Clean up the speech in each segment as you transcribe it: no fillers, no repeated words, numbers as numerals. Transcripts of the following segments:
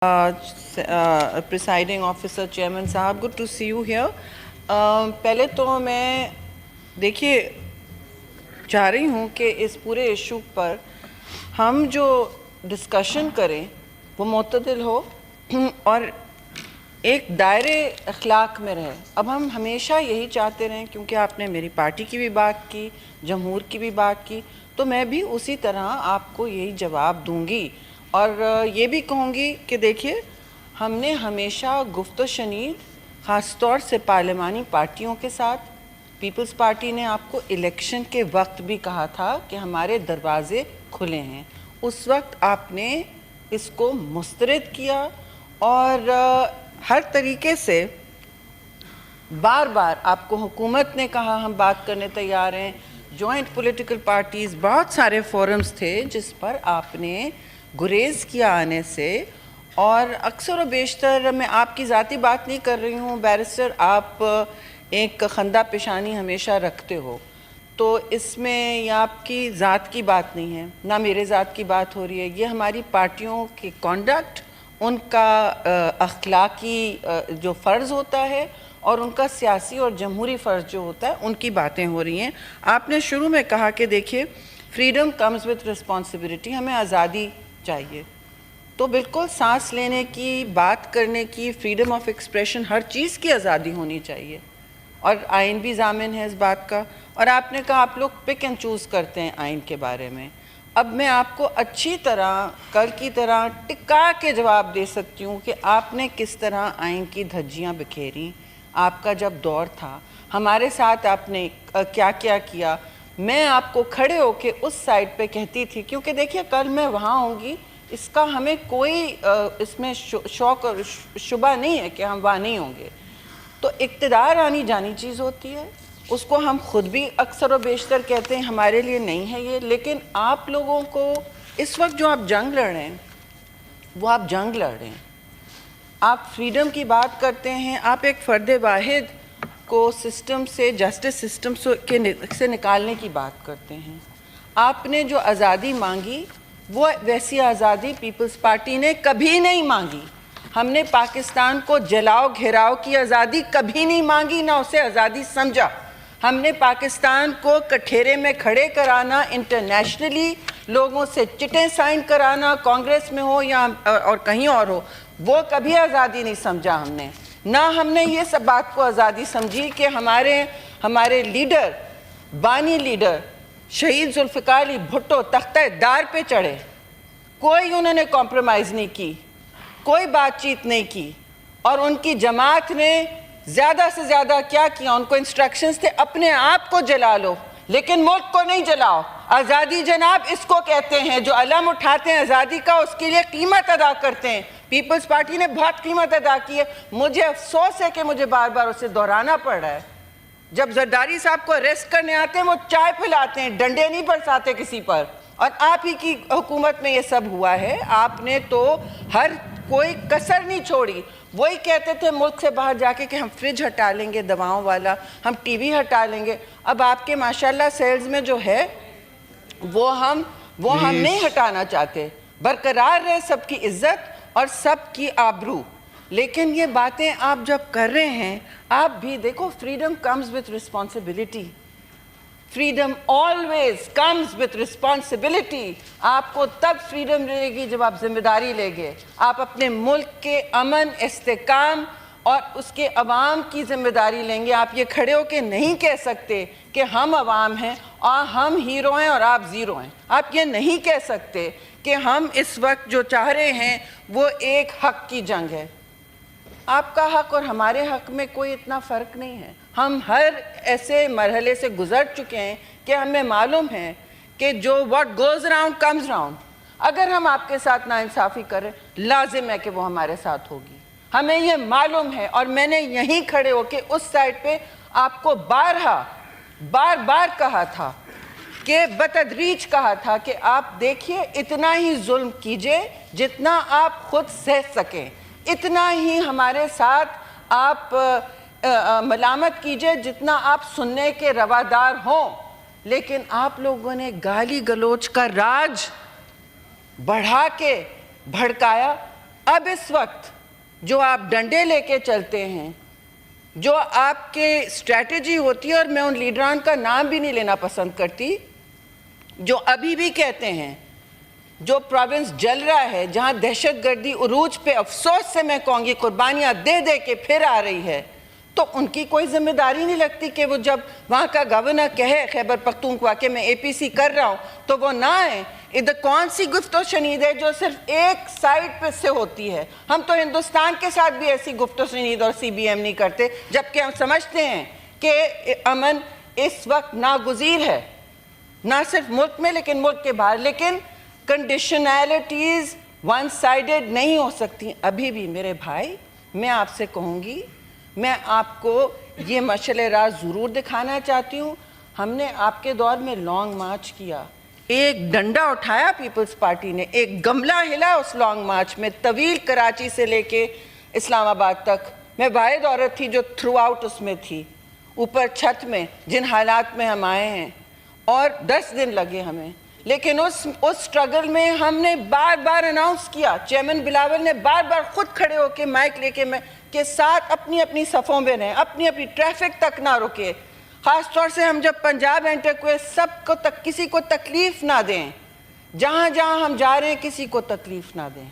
Presiding officer chairman साहब, good to see you here. पहले तो मैं देखिए चाह रही हूँ कि इस पूरे इशू पर हम जो डिस्कशन करें वो मुतदिल हो और एक दायरे अखलाक में रहे। अब हम हमेशा यही चाहते रहें, क्योंकि आपने मेरी पार्टी की भी बात की, जमहूर की भी बात की, तो मैं भी उसी तरह आपको यही जवाब दूंगी और ये भी कहूँगी कि देखिए, हमने हमेशा गुफ्त शनीद ख़ास तौर से पार्लिमानी पार्टियों के साथ, पीपल्स पार्टी ने आपको इलेक्शन के वक्त भी कहा था कि हमारे दरवाज़े खुले हैं। उस वक्त आपने इसको मुस्तरद किया और हर तरीके से बार बार आपको हुकूमत ने कहा हम बात करने तैयार हैं, जॉइंट पॉलिटिकल पार्टीज़, बहुत सारे फोरम्स थे जिस पर आपने गुरेज किया आने से। और अक्सर व बेशतर, मैं आपकी ज़ाती बात नहीं कर रही हूँ बैरिस्टर, आप एक खंदा पेशानी हमेशा रखते हो, तो इसमें ये आपकी ज़ात की बात नहीं है, ना मेरे ज़ात की बात हो रही है। ये हमारी पार्टियों के कॉन्डक्ट, उनका अखलाकी जो फ़र्ज़ होता है और उनका सियासी और जमहूरी फ़र्ज़ जो होता है, उनकी बातें हो रही हैं। आपने शुरू में कहा कि देखिए, फ्रीडम कम्स विद रिस्पॉन्सिबिलिटी, हमें आज़ादी चाहिए, तो बिल्कुल सांस लेने की, बात करने की, फ्रीडम ऑफ एक्सप्रेशन, हर चीज़ की आज़ादी होनी चाहिए और आइन भी ज़ामिन है इस बात का। और आपने कहा आप लोग पिक एंड चूज़ करते हैं आइन के बारे में। अब मैं आपको अच्छी तरह कल की तरह टिका के जवाब दे सकती हूँ कि आपने किस तरह आइन की धज्जियाँ बिखेरी। आपका जब दौर था, हमारे साथ आपने क्या क्या किया। मैं आपको खड़े होके उस साइड पे कहती थी, क्योंकि देखिए कल मैं वहाँ होंगी, इसका हमें कोई इसमें शौक और शुबा नहीं है कि हम वहाँ नहीं होंगे। तो इक़्तिदार आनी जानी चीज़ होती है, उसको हम ख़ुद भी अक्सर व बेशतर कहते हैं हमारे लिए नहीं है ये। लेकिन आप लोगों को इस वक्त जो आप जंग लड़ रहे हैं, वो आप जंग लड़ रहे हैं, आप फ्रीडम की बात करते हैं, आप एक फ़र्द वाहिद को सिस्टम से, जस्टिस सिस्टम से निकालने की बात करते हैं। आपने जो आज़ादी मांगी, वो वैसी आज़ादी पीपल्स पार्टी ने कभी नहीं मांगी। हमने पाकिस्तान को जलाओ घेराव की आज़ादी कभी नहीं मांगी, ना उसे आज़ादी समझा। हमने पाकिस्तान को कठेरे में खड़े कराना, इंटरनेशनली लोगों से चिटें साइन कराना, कांग्रेस में हो या और कहीं और हो, वो कभी आज़ादी नहीं समझा हमने। ना हमने ये सब बात को आज़ादी समझी कि हमारे लीडर, बानी लीडर शहीद जुल्फ़िकार अली भुट्टो तख्ते दार पे चढ़े, कोई उन्होंने कॉम्प्रोमाइज़ नहीं की, कोई बातचीत नहीं की, और उनकी जमात ने ज़्यादा से ज़्यादा क्या किया, उनको इंस्ट्रक्शंस थे अपने आप को जला लो लेकिन मुल्क को नहीं जलाओ। आज़ादी जनाब इसको कहते हैं, जो अलम उठाते हैं आज़ादी का, उसके लिए कीमत अदा करते हैं। पीपल्स पार्टी ने बहुत कीमत अदा की है। मुझे अफसोस है कि मुझे बार बार उसे दोहराना पड़ रहा है। जब जरदारी साहब को अरेस्ट करने आते हैं, वो चाय पिलाते हैं, डंडे नहीं बरसाते किसी पर। और आप ही की हुकूमत में ये सब हुआ है। आपने तो हर कोई कसर नहीं छोड़ी। वही कहते थे मुल्क से बाहर जाके कि हम फ्रिज हटा लेंगे दवाओं वाला, हम टीवी हटा लेंगे। अब आपके माशाल्लाह सेल्स में जो है वो हम नहीं हटाना चाहते, बरकरार रहे सबकी इज्जत और सबकी आबरू। लेकिन ये बातें आप जब कर रहे हैं, आप भी देखो, freedom comes with responsibility, freedom always comes with responsibility. आपको तब फ्रीडम मिलेगी जब आप जिम्मेदारी लेंगे, आप अपने मुल्क के अमन, इस्तेकाम और उसके अवाम की जिम्मेदारी लेंगे। आप ये खड़े होकर नहीं कह सकते कि हम अवाम हैं और हम हीरो हैं और आप ज़ीरो हैं। आप ये नहीं कह सकते कि हम इस वक्त जो चाह रहे हैं वो एक हक की जंग है। आपका हक और हमारे हक में कोई इतना फ़र्क नहीं है। हम हर ऐसे मरहले से गुज़र चुके हैं कि हमें मालूम है कि जो what goes around comes around. अगर हम आपके साथ नाइंसाफ़ी करें, लाजिम है कि वो हमारे साथ होगी, हमें ये मालूम है। और मैंने यहीं खड़े होके उस साइड पे आपको बार बार कहा था कि बतदरीज कहा था कि आप देखिए, इतना ही जुल्म कीजिए जितना आप खुद सह सकें, इतना ही हमारे साथ आप मलामत कीजिए जितना आप सुनने के रवादार हों। लेकिन आप लोगों ने गाली गलोच का राज बढ़ा के भड़काया। اب اس وقت جو آپ ڈنڈے لے کے چلتے ہیں, جو آپ کے اسٹریٹجی ہوتی ہے, اور میں ان لیڈران کا نام بھی نہیں لینا پسند کرتی, جو ابھی بھی کہتے ہیں جو پروونس جل رہا ہے, جہاں دہشت گردی عروج پہ افسوس سے میں کہوں گی قربانیاں دے دے کے پھر آ رہی ہے, تو ان کی کوئی ذمہ داری نہیں لگتی کہ وہ جب وہاں کا گورنر کہے خیبر پختونخوا کہ میں APC کر رہا ہوں تو وہ نہ آئیں. ادھر کون سی گفت و شنید ہے جو صرف ایک سائڈ پہ سے ہوتی ہے؟ ہم تو ہندوستان کے ساتھ بھی ایسی گفت و شنید اور CBM نہیں کرتے, جبکہ ہم سمجھتے ہیں کہ امن اس وقت ناگزیر ہے, نہ صرف ملک میں لیکن ملک کے باہر. لیکن کنڈیشنالٹیز ون سائیڈڈ نہیں ہو سکتی. ابھی بھی میرے بھائی, میں آپ سے کہوں گی, میں آپ کو یہ مشعل راہ ضرور دکھانا چاہتی ہوں. ہم نے آپ کے دور میں لانگ مارچ کیا, ایک ڈنڈا اٹھایا پیپلز پارٹی نے, ایک گملہ ہلا اس لانگ مارچ میں, طویل کراچی سے لے کے اسلام آباد تک. میں واحد عورت تھی جو تھرو آؤٹ اس میں تھی, اوپر چھت میں, جن حالات میں ہم آئے ہیں, اور 10 دن لگے ہمیں. لیکن اس سٹرگل میں ہم نے بار بار اناؤنس کیا, چیئرمین بلاول نے بار بار خود کھڑے ہو کے مائک لے کے ساتھ اپنی اپنی صفوں میں رہیں, اپنی اپنی ٹریفک تک نہ رکے. خاص طور سے ہم جب پنجاب انٹر ہوئے, سب کو کسی کو تکلیف نہ دیں, جہاں جہاں ہم جا رہے ہیں کسی کو تکلیف نہ دیں.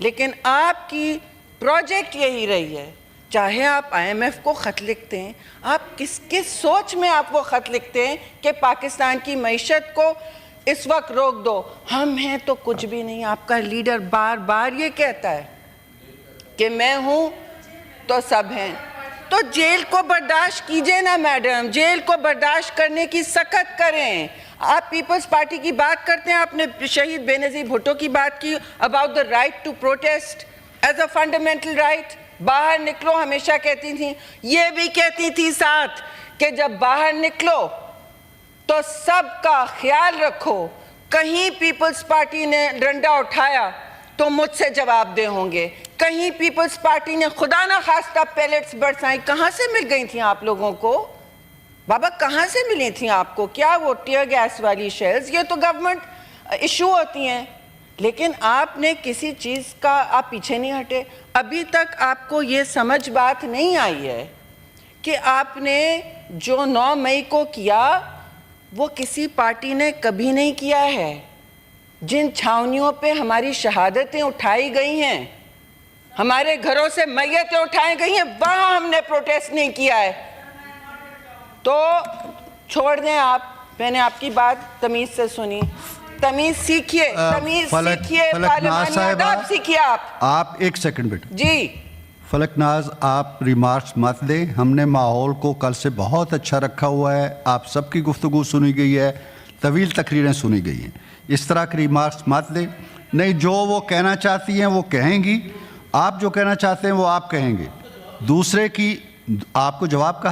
لیکن آپ کی پروجیکٹ یہی رہی ہے, چاہے آپ IMF کو خط لکھتے ہیں, آپ کس سوچ میں آپ وہ خط لکھتے ہیں کہ پاکستان کی معیشت کو اس وقت روک دو, ہم ہیں تو کچھ بھی نہیں. آپ کا لیڈر بار بار یہ کہتا ہے کہ میں ہوں تو سب ہیں. تو جیل کو برداشت کیجئے نا میڈم, جیل کو برداشت کرنے کی سخت کریں. آپ پیپلز پارٹی کی بات کرتے ہیں, آپ نے شہید بے نظیر بھٹو کی بات کی about the right to protest as a fundamental right. باہر نکلو ہمیشہ کہتی تھیں, یہ بھی کہتی تھی ساتھ کہ جب باہر نکلو تو سب کا خیال رکھو, کہیں پیپلز پارٹی نے ڈنڈا اٹھایا تو مجھ سے جواب دہ ہوں گے, کہیں پیپلز پارٹی نے خدا نہ خواستہ پیلٹس برسائیں. کہاں سے مل گئی تھیں آپ لوگوں کو بابا, کہاں سے ملی تھیں آپ کو؟ کیا وہ ٹیئر گیس والی شیلز؟ یہ تو گورنمنٹ ایشو ہوتی ہیں. لیکن آپ نے کسی چیز کا آپ پیچھے نہیں ہٹے. ابھی تک آپ کو یہ سمجھ بات نہیں آئی ہے کہ آپ نے جو 9 مئی کو کیا وہ کسی پارٹی نے کبھی نہیں کیا ہے. جن چھاونیوں پہ ہماری شہادتیں اٹھائی گئی ہیں, ہمارے گھروں سے میتیں اٹھائی گئی ہیں, وہاں ہم نے پروٹیسٹ نہیں کیا ہے. تو چھوڑ دیں آپ, میں نے آپ کی بات تمیز سے سنی. تمیز سیکھیے, تمیز سیکھیے, پارلیمانی آداب سیکھیے. آپ ایک سیکنڈ بیٹھے. جی فلک ناز, آپ ریمارکس مت دیں. ہم نے ماحول کو کل سے بہت اچھا رکھا ہوا ہے, آپ سب کی گفتگو سنی گئی ہے, طویل تقریریں سنی گئی ہیں. اس طرح کی ریمارکس مت دیں. نہیں, جو وہ کہنا چاہتی ہیں وہ کہیں گی, آپ جو کہنا چاہتے ہیں وہ آپ کہیں گے. دوسرے کی آپ کو جواب کا